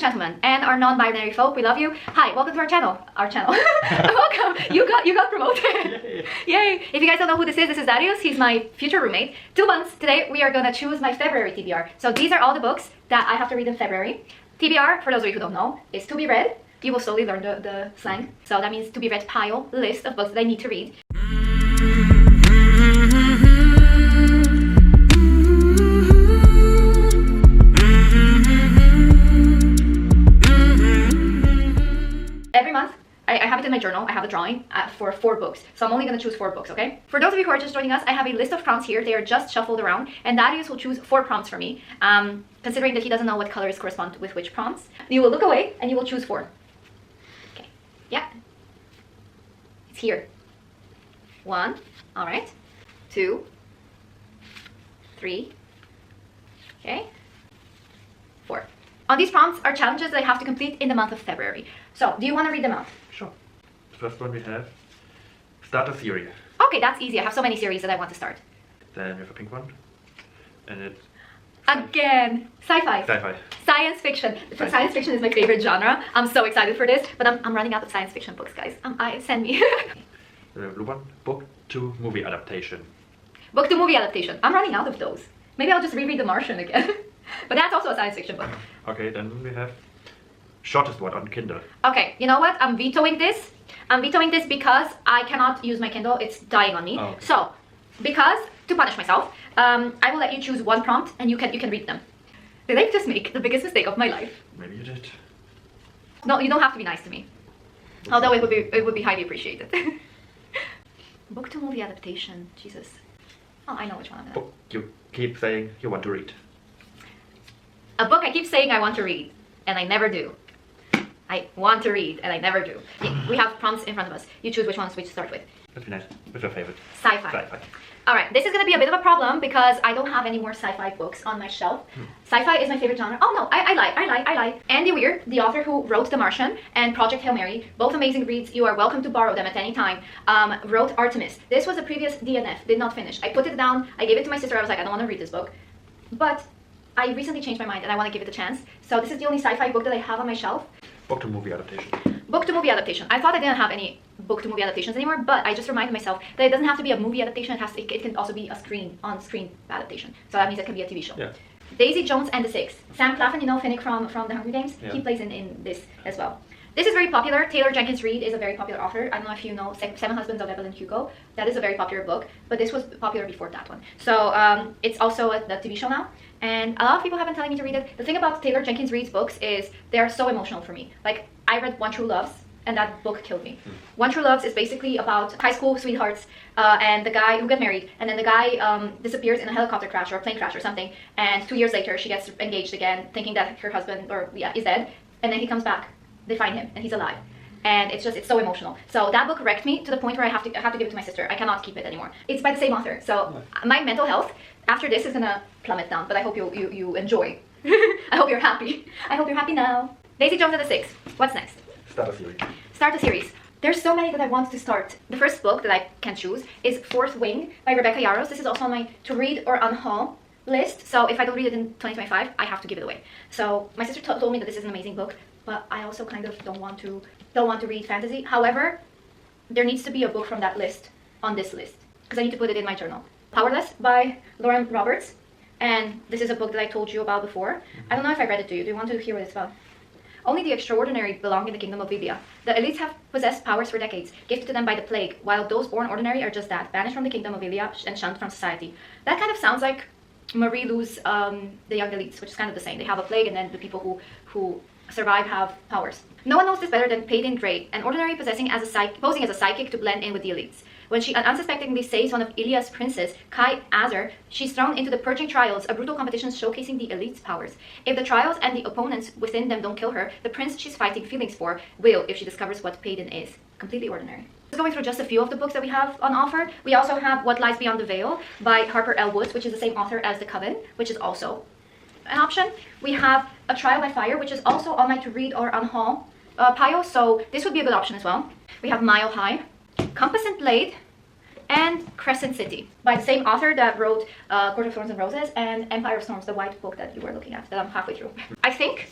gentlemen, and our non-binary folk, we love you. Hi, welcome to our channel. Welcome. You got promoted. Yay. Yay. If you guys don't know who this is Darius. He's my future roommate. 2 months. Today we are gonna choose my February TBR. So these are all the books that I have to read in February. TBR, for those of you who don't know, is to be read. You will slowly learn the slang. So that means to be read pile, list of books that I need to read. Every month, I have it in my journal, I have a drawing for 4 books. So I'm only going to choose 4 books, okay? For those of you who are just joining us, I have a list of prompts here. They are just shuffled around. And Darius will choose 4 prompts for me, considering that he doesn't know what colors correspond with which prompts. You will look away and you will choose 4. Okay, yeah. It's here. 1, all right. 2, 3, okay. 4. On these prompts are challenges that I have to complete in the month of February. So, do you want to read them out? Sure. The first one we have, start a series. Okay, that's easy. I have so many series that I want to start. Then we have a pink one. And it's... Again, sci-fi. Sci-fi. Science fiction. Science fiction is my favorite genre. I'm so excited for this, but I'm running out of science fiction books, guys. Send me. The blue one, book to movie adaptation. Book to movie adaptation. I'm running out of those. Maybe I'll just reread The Martian again. But that's also a science fiction book. Okay, then we have shortest one on Kindle. Okay, you know what? I'm vetoing this. I'm vetoing this because I cannot use my Kindle. It's dying on me. Oh, okay. So, because, to punish myself, I will let you choose 1 prompt and you can read them. Did I just make the biggest mistake of my life? Maybe you did. No, you don't have to be nice to me. Although it would be highly appreciated. Book to movie adaptation. Jesus. Oh, I know which one I'm gonna. Book you keep saying you want to read. A book I keep saying I want to read, and I never do. I want to read, and I never do. We have prompts in front of us. You choose which ones we start with. Let's be nice. What's your favorite? Sci-fi. Sci-fi. Alright, this is going to be a bit of a problem because I don't have any more sci-fi books on my shelf. Sci-fi is my favorite genre. Oh no, I lie. Andy Weir, the author who wrote The Martian and Project Hail Mary, both amazing reads. You are welcome to borrow them at any time. Wrote Artemis. This was a previous DNF, did not finish. I put it down, I gave it to my sister. I was like, I don't want to read this book. But I recently changed my mind and I want to give it a chance. So this is the only sci-fi book that I have on my shelf. Book to movie adaptation. Book to movie adaptation. I thought I didn't have any book to movie adaptations anymore, but I just reminded myself that it doesn't have to be a movie adaptation. It can also be a on-screen adaptation. So that means it can be a TV show. Yeah. Daisy Jones and the Six. Sam Claflin, you know Finnick from the Hunger Games? Yeah. He plays in this as well. This is very popular. Taylor Jenkins Reid is a very popular author. I don't know if you know Seven Husbands of Evelyn Hugo. That is a very popular book, but this was popular before that one. So it's also the TV show now. And a lot of people have been telling me to read it. The thing about Taylor Jenkins Reid's books is they are so emotional for me. Like, I read One True Loves, and that book killed me. One True Loves is basically about high school sweethearts and the guy who get married, and then the guy disappears in a helicopter crash or a plane crash or something, and 2 years later she gets engaged again, thinking that her husband is dead, and then he comes back. They find him, and he's alive. And it's so emotional. So that book wrecked me to the point where I have to give it to my sister. I cannot keep it anymore. It's by the same author. So my mental health after this is gonna plummet down, but I hope you enjoy. I hope you're happy. I hope you're happy now. Daisy Jones and the Six. What's next? Start a series. Start a series. There's so many that I want to start. The first book that I can choose is Fourth Wing by Rebecca Yarros. This is also on my to read or unhaul list. So if I don't read it in 2025, I have to give it away. So my sister told me that this is an amazing book, but I also kind of don't want to read fantasy. However, there needs to be a book from that list on this list because I need to put it in my journal. Powerless by Lauren Roberts, and this is a book that I told you about before. I don't know if I read it to you. Do you want to hear what it's about? Only the extraordinary belong in the kingdom of Vivia. The elites have possessed powers for decades, gifted to them by the plague, while those born ordinary are just that, banished from the kingdom of Vivia and shunned from society. That kind of sounds like Marie Lou's The Young Elites, which is kind of the same. They have a plague, and then the people who survive have powers. No one knows this better than Peyton Gray, an ordinary posing as a psychic to blend in with the elites. When she unsuspectingly saves one of Ilia's princes, Kai Azar, she's thrown into the Purging Trials, a brutal competition showcasing the elite's powers. If the trials and the opponents within them don't kill her, the prince she's fighting feelings for will if she discovers what Peyton is. Completely ordinary. Just going through just a few of the books that we have on offer. We also have What Lies Beyond the Veil by Harper L. Woods, which is the same author as The Coven, which is also an option. We have A Trial by Fire, which is also on my to read or unhaul pile, so this would be a good option as well. We have Mile High, Compass and Blade, and Crescent City by the same author that wrote Court of Thorns and Roses and Empire of Storms, the white book that you were looking at, that I'm halfway through. I think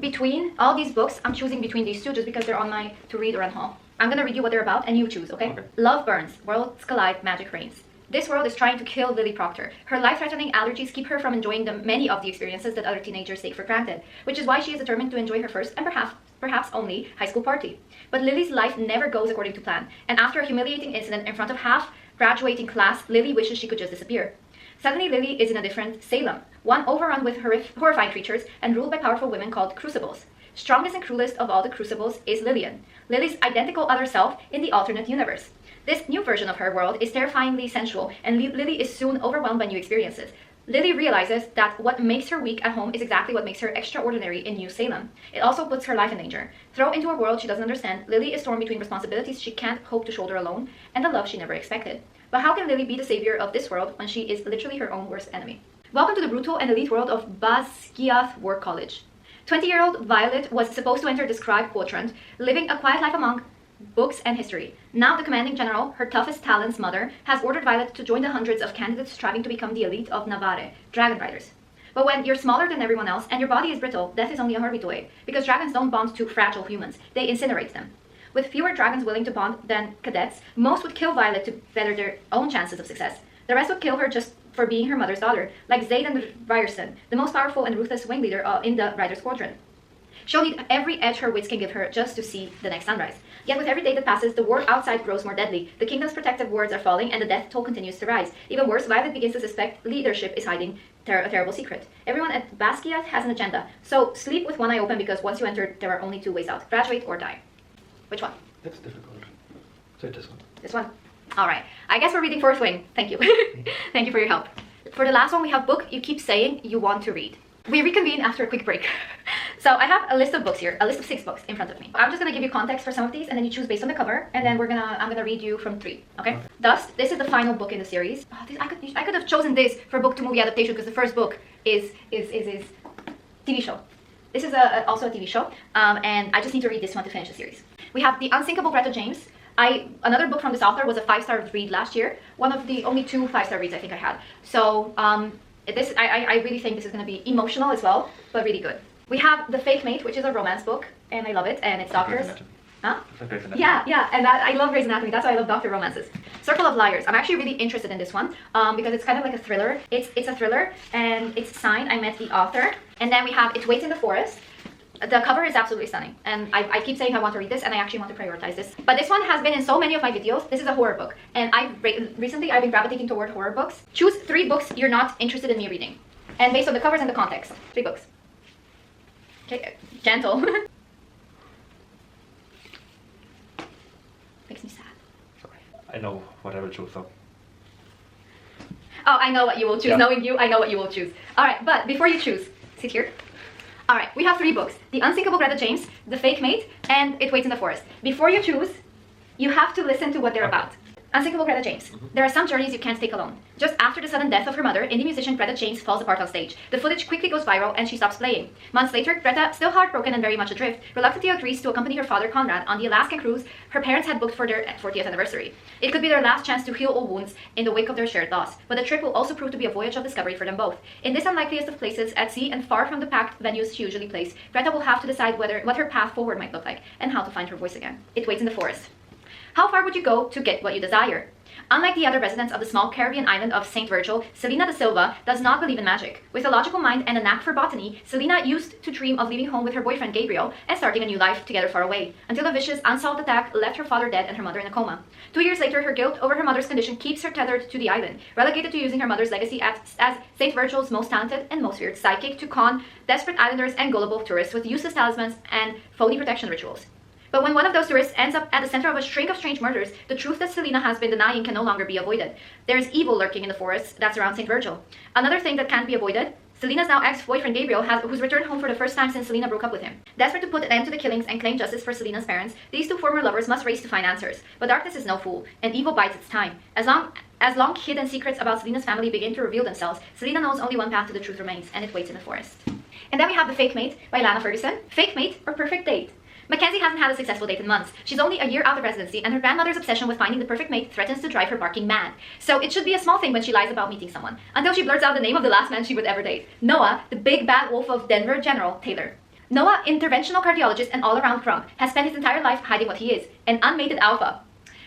between all these books, I'm choosing between these two just because they're on my to read or unhaul. I'm gonna read you what they're about and you choose, okay? Love burns, worlds collide, magic reigns. This world is trying to kill Lily Proctor. Her life-threatening allergies keep her from enjoying many of the experiences that other teenagers take for granted, which is why she is determined to enjoy her first and perhaps only high school party. But Lily's life never goes according to plan, and after a humiliating incident in front of half graduating class, Lily wishes she could just disappear. Suddenly, Lily is in a different Salem, one overrun with horrifying creatures and ruled by powerful women called Crucibles. Strongest and cruelest of all the Crucibles is Lillian, Lily's identical other self in the alternate universe. This new version of her world is terrifyingly sensual, and Lily is soon overwhelmed by new experiences. Lily realizes that what makes her weak at home is exactly what makes her extraordinary in New Salem. It also puts her life in danger. Thrown into a world she doesn't understand, Lily is torn between responsibilities she can't hope to shoulder alone and the love she never expected. But how can Lily be the savior of this world when she is literally her own worst enemy? Welcome to the brutal and elite world of Basquiat War College. 20-year-old Violet was supposed to enter the scribe quadrant, living a quiet life among books and history. Now the commanding general, her toughest talent's mother, has ordered Violet to join the hundreds of candidates striving to become the elite of Navarre, dragon riders. But when you're smaller than everyone else and your body is brittle, death is only a heartbeat away, because dragons don't bond to fragile humans, they incinerate them. With fewer dragons willing to bond than cadets, most would kill Violet to better their own chances of success. The rest would kill her just for being her mother's daughter, like Zayden Ryerson, the most powerful and ruthless wing leader in the Rider Squadron. She'll need every edge her wits can give her just to see the next sunrise. Yet with every day that passes, the war outside grows more deadly. The kingdom's protective wards are falling, and the death toll continues to rise. Even worse, Violet begins to suspect leadership is hiding a terrible secret. Everyone at Basquiat has an agenda, so sleep with one eye open, because once you enter, there are only two ways out: graduate or die. Which one? That's difficult. So this one. This one. All right. I guess we're reading Fourth Wing. Thank you. Thank you for your help. For the last one, we have book you keep saying you want to read. We reconvene after a quick break. So I have a list of books here, a list of 6 books in front of me. I'm just gonna give you context for some of these, and then you choose based on the cover, and then I'm gonna read you from 3. Okay? Dust. This is the final book in the series. Oh, I could have chosen this for book to movie adaptation, because the first book is TV show. This is also a TV show, and I just need to read this one to finish the series. We have The Unsinkable Greta James. Another book from this author was a 5-star read last year. One of the only 2 5-star reads I think I had. So I really think this is going to be emotional as well, but really good. We have The Fake Mate, which is a romance book, and I love it, and it's doctors. Huh? Yeah, and I love Grey's Anatomy. That's why I love doctor romances. Circle of Liars. I'm actually really interested in this one because it's kind of like a thriller. It's a thriller, and it's signed I Met the Author. And then we have It Waits in the Forest. The cover is absolutely stunning, and I keep saying I want to read this, and I actually want to prioritize this. But this one has been in so many of my videos. This is a horror book, and recently I've been gravitating toward horror books. Choose 3 books you're not interested in me reading, and based on the covers and the context. 3 books. Okay, gentle. Makes me sad. Sorry. I know what I will choose, so. Oh, I know what you will choose. Yeah. Knowing you, I know what you will choose. All right, but before you choose, sit here. All right, we have 3 books: The Unsinkable Greta James, The Fake Mate, and It Waits in the Forest. Before you choose, you have to listen to what they're about. Unsinkable Greta James. There are some journeys you can't take alone. Just after the sudden death of her mother, indie musician Greta James falls apart on stage. The footage quickly goes viral and she stops playing. Months later, Greta, still heartbroken and very much adrift, reluctantly agrees to accompany her father Conrad on the Alaskan cruise her parents had booked for their 40th anniversary. It could be their last chance to heal old wounds in the wake of their shared loss, but the trip will also prove to be a voyage of discovery for them both. In this unlikeliest of places, at sea and far from the packed venues she usually plays, Greta will have to decide what her path forward might look like and how to find her voice again. It Waits in the Forest. How far would you go to get what you desire? Unlike the other residents of the small Caribbean island of St. Virgil, Selena da Silva does not believe in magic. With a logical mind and a knack for botany, Selena used to dream of leaving home with her boyfriend Gabriel and starting a new life together far away, until a vicious, unsolved attack left her father dead and her mother in a coma. 2 years later, her guilt over her mother's condition keeps her tethered to the island, relegated to using her mother's legacy as St. Virgil's most talented and most feared psychic to con desperate islanders and gullible tourists with useless talismans and phony protection rituals. But when one of those tourists ends up at the center of a string of strange murders, the truth that Selena has been denying can no longer be avoided. There is evil lurking in the forests that surround St. Virgil. Another thing that can't be avoided: Selena's now ex-boyfriend Gabriel, who's returned home for the first time since Selena broke up with him. Desperate to put an end to the killings and claim justice for Selena's parents, these 2 former lovers must race to find answers. But darkness is no fool, and evil bides its time. As long hidden secrets about Selena's family begin to reveal themselves, Selena knows only one path to the truth remains, and it waits in the forest. And then we have The Fake Mate by Lana Ferguson. Fake mate or perfect date? Mackenzie hasn't had a successful date in months. She's only a year out of residency, and her grandmother's obsession with finding the perfect mate threatens to drive her barking mad. So it should be a small thing when she lies about meeting someone, until she blurts out the name of the last man she would ever date: Noah, the big bad wolf of Denver General Taylor. Noah, interventional cardiologist and all-around crump, has spent his entire life hiding what he is, an unmated alpha.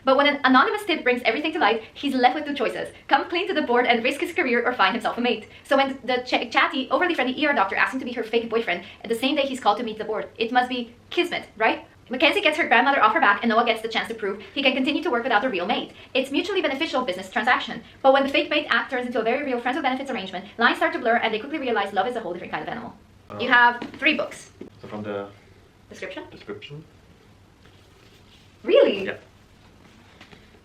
But when an anonymous tip brings everything to light, he's left with two choices. Come clean to the board and risk his career or find himself a mate. So when the chatty, overly friendly ER doctor asks him to be her fake boyfriend, at the same day he's called to meet the board, it must be kismet, right? Mackenzie gets her grandmother off her back and Noah gets the chance to prove he can continue to work without a real mate. It's mutually beneficial business transaction. But when the fake mate act turns into a very real friends with benefits arrangement, lines start to blur and they quickly realize love is a whole different kind of animal. You have 3 books. So from the Description? Really? Yeah.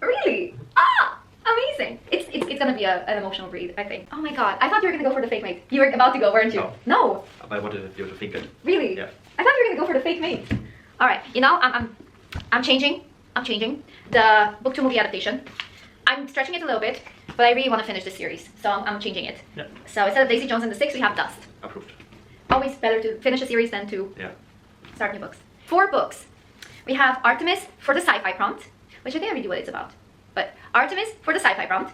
Really? Ah! Amazing! It's gonna be an emotional read, I think. Oh my god, I thought you were gonna go for the fake mate. You were about to go, weren't you? No. I wanted you to think it. Really? Yeah. I thought you were gonna go for the fake mate. Alright, you know, I'm changing the book to movie adaptation. I'm stretching it a little bit, but I really want to finish this series, so I'm changing it. Yeah. So instead of Daisy Jones and the Six, we have Dust. Approved. Always better to finish a series than to start new books. 4 books. We have Artemis for the sci-fi prompt, which I think I already know what it's about. But Artemis for the sci-fi prompt.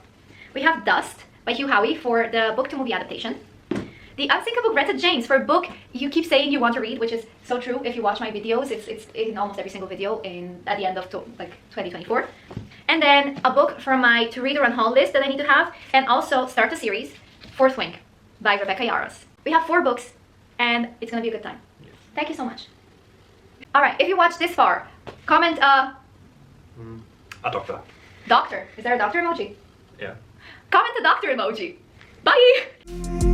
We have Dust by Hugh Howey for the book to movie adaptation. The Unsinkable Greta James for a book you keep saying you want to read, which is so true. If you watch my videos, it's in almost every single video at the end of 2024. And then a book from my to read or unhaul list that I need to have, and also start a series, Fourth Wing by Rebecca Yarros. We have 4 books, and it's gonna be a good time. Yes. Thank you so much. All right, if you watched this far, comment A doctor. doctor. Is there a doctor emoji? Yeah. Comment the doctor emoji. Bye!